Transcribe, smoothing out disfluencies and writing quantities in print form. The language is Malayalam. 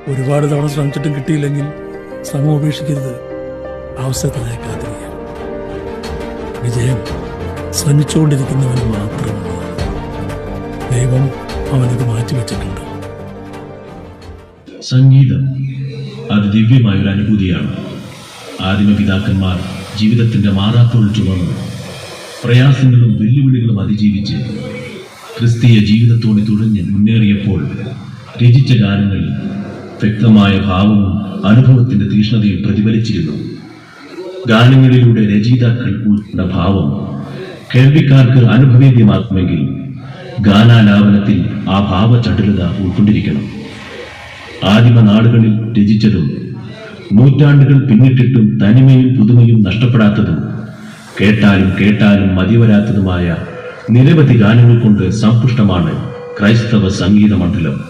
ഒരുപാട് തവണ ശ്രമിച്ചിട്ടും കിട്ടിയില്ലെങ്കിൽ ശ്രമം ഉപേക്ഷിക്കരുത്. അവസരത്തിനായി കാത്തിരിക്കുക. വിജയം ശ്രമിച്ചുകൊണ്ടിരിക്കുന്നവന് മാത്രമാണ്. ദൈവം അവനത് മാറ്റിവെച്ചിട്ടുണ്ട്. സംഗീതം അത് ദിവ്യമായൊരു അനുഭൂതിയാണ്. ആദിമപിതാക്കന്മാർ ജീവിതത്തിന്റെ മാറാത്തോൾ ചുമന്ന് പ്രയാസങ്ങളും വെല്ലുവിളികളും അതിജീവിച്ച് ക്രിസ്തീയ ജീവിതത്തോടെ തുഴഞ്ഞ് മുന്നേറിയപ്പോൾ രചിച്ച ഗാനങ്ങളിൽ വ്യക്തമായ ഭാവവും അനുഭവത്തിന്റെ തീക്ഷ്ണതയും പ്രതിഫലിച്ചിരുന്നു. ഗാനങ്ങളിലൂടെ രചയിതാക്കൾ ഉൾക്കൊണ്ട ഭാവം കേൾവിക്കാർക്ക് അനുഭവേദ്യമാക്കുമെങ്കിൽ ഗാനാലാപനത്തിൽ ആ ഭാവചടുലത ഉൾക്കൊണ്ടിരിക്കണം. ആദിമ നാടുകളിൽ രചിച്ചതും നൂറ്റാണ്ടുകൾ പിന്നിട്ടിട്ടും തനിമയും പുതുമയും നഷ്ടപ്പെടാത്തതും കേട്ടാലും കേട്ടാലും മതിവരാത്തതുമായ നിരവധി ഗാനങ്ങൾ കൊണ്ട് സമ്പുഷ്ടമാണ് ക്രൈസ്തവ സംഗീത മണ്ഡലം.